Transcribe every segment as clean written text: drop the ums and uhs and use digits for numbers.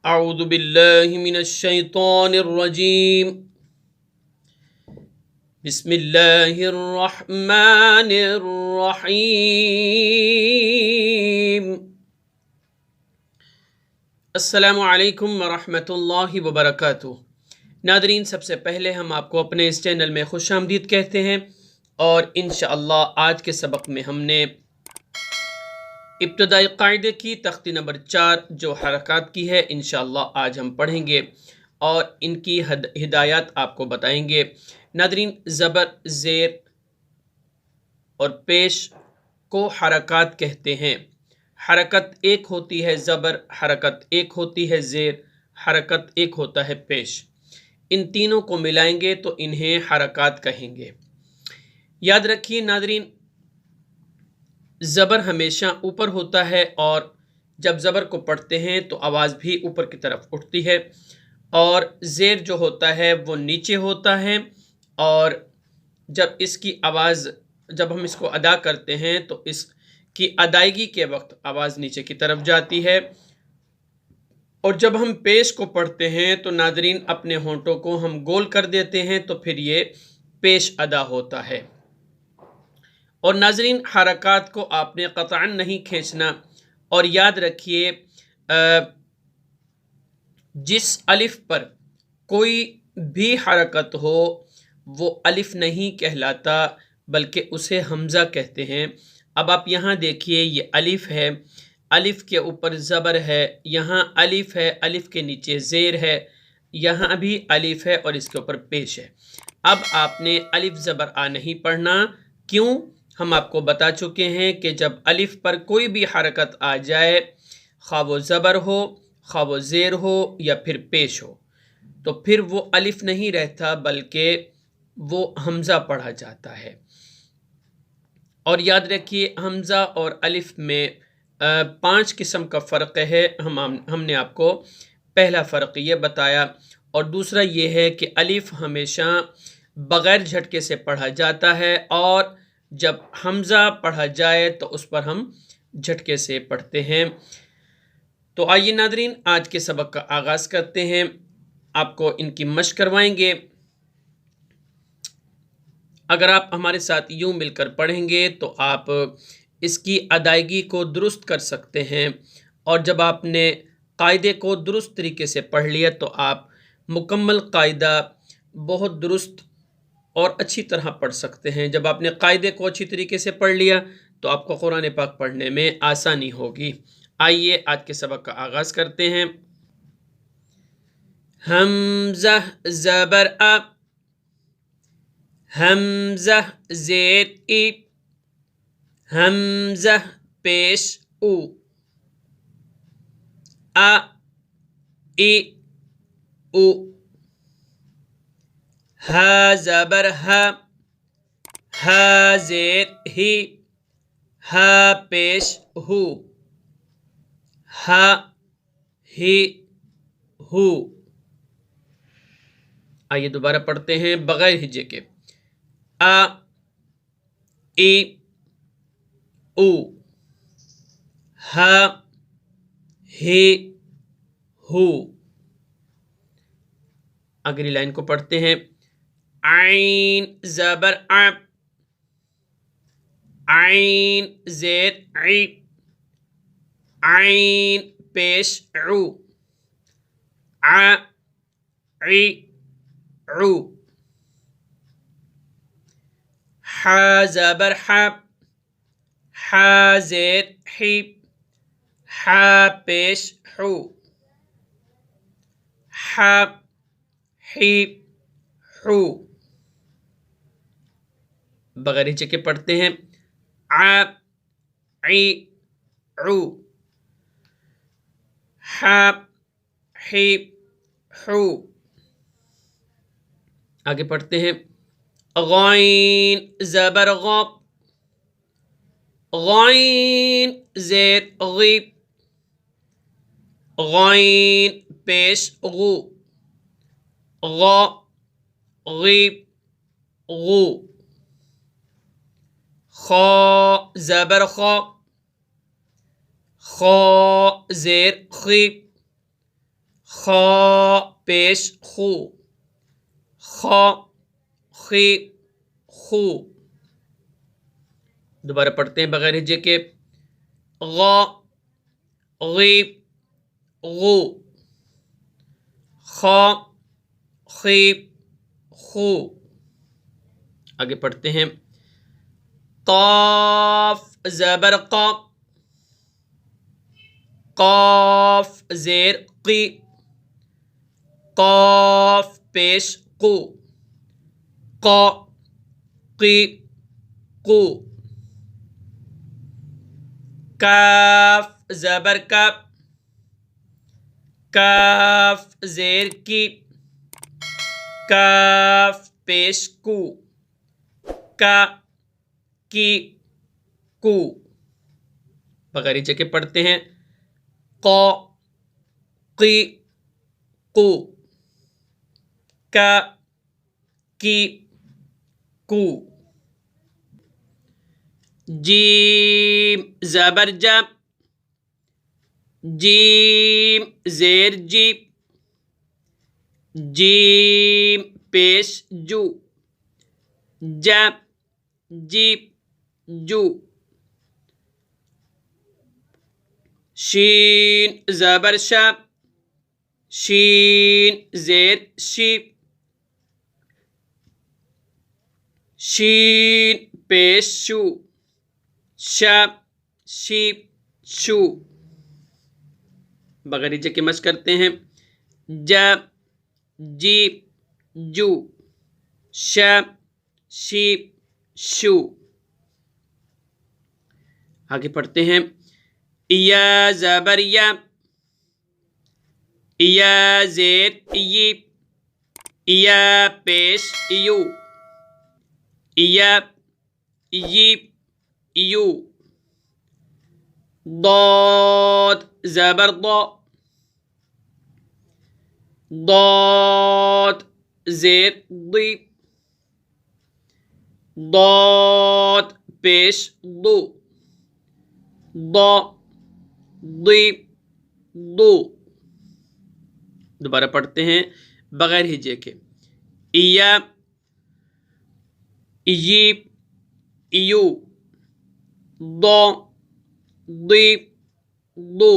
اعوذ باللہ من الشیطان الرجیم بسم اللہ الرحمن الرحیم السلام علیکم ورحمۃ اللہ وبرکاتہ۔ ناظرین، سب سے پہلے ہم آپ کو اپنے اس چینل میں خوش آمدید کہتے ہیں، اور انشاءاللہ آج کے سبق میں ہم نے ابتدائی قاعدے کی تختی نمبر 4 جو حرکات کی ہے انشاءاللہ آج ہم پڑھیں گے اور ان کی ہدایات آپ کو بتائیں گے۔ ناظرین، زبر، زیر اور پیش کو حرکات کہتے ہیں۔ حرکت ایک ہوتی ہے زبر، حرکت ایک ہوتی ہے زیر، حرکت ایک ہوتا ہے پیش۔ ان تینوں کو ملائیں گے تو انہیں حرکات کہیں گے۔ یاد رکھیے ناظرین، زبر ہمیشہ اوپر ہوتا ہے، اور جب زبر کو پڑھتے ہیں تو آواز بھی اوپر کی طرف اٹھتی ہے، اور زیر جو ہوتا ہے وہ نیچے ہوتا ہے، اور جب ہم اس کو ادا کرتے ہیں تو اس کی ادائیگی کے وقت آواز نیچے کی طرف جاتی ہے، اور جب ہم پیش کو پڑھتے ہیں تو ناظرین اپنے ہونٹوں کو ہم گول کر دیتے ہیں تو پھر یہ پیش ادا ہوتا ہے۔ اور ناظرین، حرکات کو آپ نے قطعاً نہیں کھینچنا، اور یاد رکھیے جس الف پر کوئی بھی حرکت ہو وہ الف نہیں کہلاتا بلکہ اسے حمزہ کہتے ہیں۔ اب آپ یہاں دیکھیے، یہ الف ہے، الف کے اوپر زبر ہے، یہاں الف ہے، الف کے نیچے زیر ہے، یہاں بھی الف ہے اور اس کے اوپر پیش ہے۔ اب آپ نے الف زبر آ نہیں پڑھنا، کیوں؟ ہم آپ کو بتا چکے ہیں کہ جب الف پر کوئی بھی حرکت آ جائے، خواہ وہ زبر ہو، خواہ وہ زیر ہو یا پھر پیش ہو، تو پھر وہ الف نہیں رہتا بلکہ وہ حمزہ پڑھا جاتا ہے۔ اور یاد رکھیے، حمزہ اور الف میں 5 قسم کا فرق ہے۔ ہم نے آپ کو پہلا فرق یہ بتایا، اور دوسرا یہ ہے کہ الف ہمیشہ بغیر جھٹکے سے پڑھا جاتا ہے، اور جب حمزہ پڑھا جائے تو اس پر ہم جھٹکے سے پڑھتے ہیں۔ تو آئیے ناظرین، آج کے سبق کا آغاز کرتے ہیں۔ آپ کو ان کی مشق کروائیں گے۔ اگر آپ ہمارے ساتھ یوں مل کر پڑھیں گے تو آپ اس کی ادائیگی کو درست کر سکتے ہیں، اور جب آپ نے قاعدے کو درست طریقے سے پڑھ لیا تو آپ مکمل قاعدہ بہت درست اور اچھی طرح پڑھ سکتے ہیں۔ جب آپ نے قاعدے کو اچھی طریقے سے پڑھ لیا تو آپ کو قرآن پاک پڑھنے میں آسانی ہوگی۔ آئیے آج کے سبق کا آغاز کرتے ہیں۔ حمزہ زبر ا، حمزہ زیر ای، حمزہ پیش او، ا ای او، ہ زبر ہ، ہ زیر ہی، ہ پیش ہو، ہ ہی ہو۔ آئیے دوبارہ پڑھتے ہیں بغیر ہجے کے۔ ا ای او، ہ ہی ہو۔ اگلی لائن کو پڑھتے ہیں۔ عین زبر ع، عین زیر عی، عین پیش عو، ع عی عو۔ ح زبر ح، ح زیر حی، ح پیش حو، ح حی حو۔ بغیر ہچے کے پڑھتے ہیں۔ ع عی عو، ح حی حو۔ آگے پڑھتے ہیں۔ غین زبر غ، غین زیر غی، غین پیش غو، غ غی غو۔ خ زبر خ، خ زیر خی، خا پیش خو، خا خی خو. دوبارہ پڑھتے ہیں بغیر ہجے کے. غا غی غو، خا خی خو. آگے پڑھتے ہیں. قاف زبر قا، قاف زیر قی، قاف پیش قو، قا قی قو. کاف زبر کا، کاف زیر کی، کاف پیش کو، کا کی کو. بغیر ہجے کے پڑھتے ہیں. قا قی قو، کا کی کو. جیم زبر جا، جیم زیر جی، جیم پیش جو، جا جی جو. شین زبر شا، شین زیر شی، شین پیش شو، شا شی شو. بغیر ہجے کی مشق کرتے ہیں. جا جی جو، شا شی شو. آگے پڑھتے ہیں. یا زبر یا، یا زیر ی، یا پیش یو، یا ی یو. ضاد زبر ضا، ضاد زیر ضی، ضاد پیش ضو، ضا ضی ضو. دوبارہ پڑھتے ہیں بغیر ہجے کے. یا ی یو، ضا ضی ضو.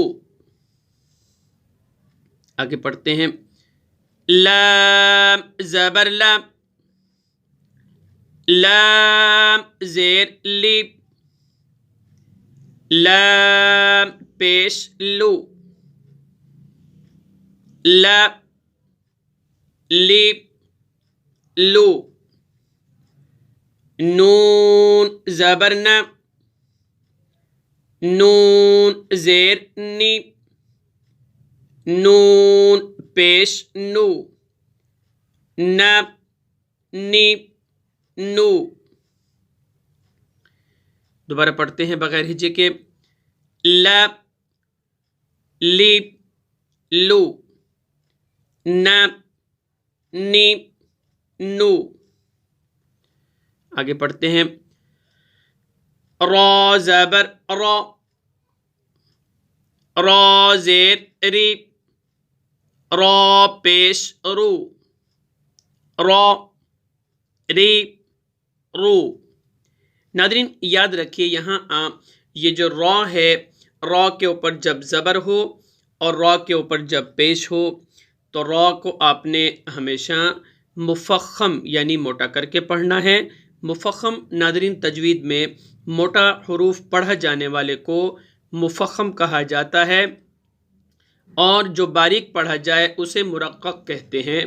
آگے پڑھتے ہیں. لام زبر لام، لام زیر لی، لام پیش لو، لا لی لو. نون زبر نا، نون زیر نی، نون پیش نو، نا نی نو. دوبارہ پڑھتے ہیں بغیر ہجے کے. لا لی لو، نا نی نو. آگے پڑھتے ہیں. را زبر را، را زیر ری، را پیش رو، را ری رو. ناظرین یاد رکھیے یہاں یہ جو را ہے، را کے اوپر جب زبر ہو اور را کے اوپر جب پیش ہو تو را کو آپ نے ہمیشہ مفخم یعنی موٹا کر کے پڑھنا ہے. مفخم ناظرین تجوید میں موٹا حروف پڑھا جانے والے کو مفخم کہا جاتا ہے، اور جو باریک پڑھا جائے اسے مرقق کہتے ہیں.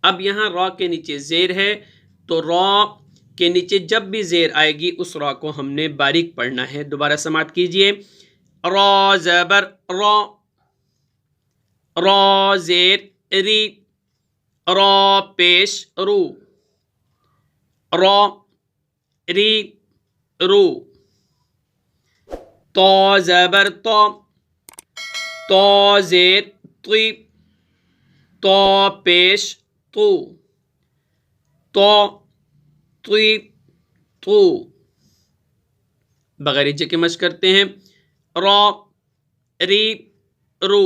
اب یہاں را کے نیچے زیر ہے تو را کے نیچے جب بھی زیر آئے گی اس را کو ہم نے باریک پڑھنا ہے. دوبارہ سماعت کیجئے. را زبر را، را زیر ری، را پیش رو، را ری رو. تا زبر تا، تا زیر طی، تا پیش تو، تا طی تو. بغیر ہجے کے مشق کرتے ہیں. را ری رو،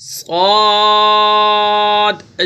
صاد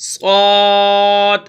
صاد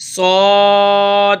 صاد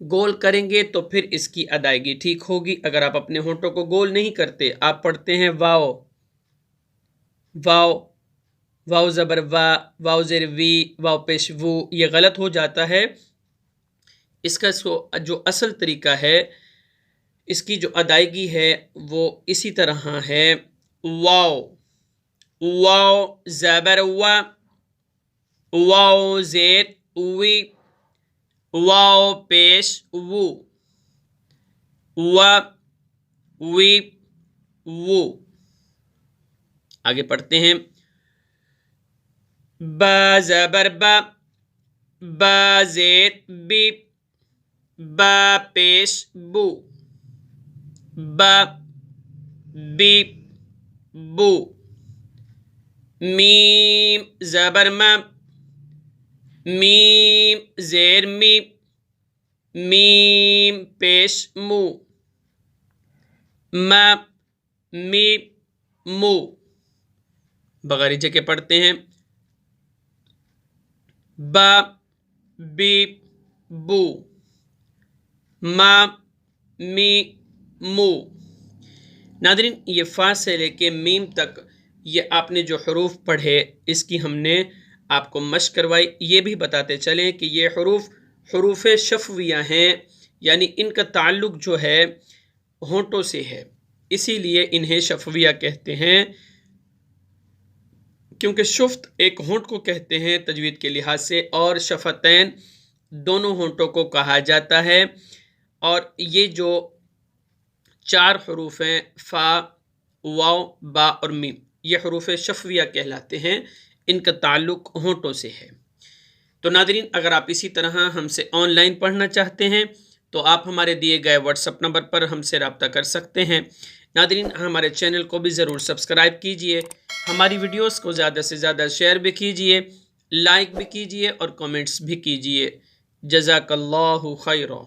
گول کریں گے تو پھر اس کی ادائیگی ٹھیک ہوگی. اگر آپ اپنے ہونٹوں کو گول نہیں کرتے، آپ پڑھتے ہیں واو واو، واو زبر وا، واو زیر وی، واو پیش وو، یہ غلط ہو جاتا ہے. اس کا جو اصل طریقہ ہے، اس کی جو ادائیگی ہے وہ اسی طرح ہے. واو واو زبر وا، واو زیر وی، واو پیش وو، وا وی وو. آگے پڑھتے ہیں. با زبر با، با زیر بی، با پیش بو، با بی بو. میم زبر ما، میم زیر می، میم پیش مو، ما می مو. بغیر کے پڑھتے ہیں. با بی بو، ما می مو. ناظرین، یہ فا سے لے کے میم تک یہ آپ نے جو حروف پڑھے، اس کی ہم نے آپ کو مشق کروائی. یہ بھی بتاتے چلیں کہ یہ حروف شفویہ ہیں، یعنی ان کا تعلق جو ہے ہونٹوں سے ہے، اسی لیے انہیں شفویہ کہتے ہیں. کیونکہ شفت ایک ہونٹ کو کہتے ہیں تجوید کے لحاظ سے، اور شفتین دونوں ہونٹوں کو کہا جاتا ہے. اور یہ جو 4 حروف ہیں، فا، واو، با اور میم، یہ حروف شفویہ کہلاتے ہیں. ان کا تعلق ہونٹوں سے ہے. تو ناظرین، اگر آپ اسی طرح ہم سے آن لائن پڑھنا چاہتے ہیں تو آپ ہمارے دیے گئے واٹس ایپ نمبر پر ہم سے رابطہ کر سکتے ہیں. ناظرین، ہمارے چینل کو بھی ضرور سبسکرائب کیجئے، ہماری ویڈیوز کو زیادہ سے زیادہ شیئر بھی کیجئے، لائک بھی کیجئے اور کمنٹس بھی کیجئے. جزاک اللہ خیرہ.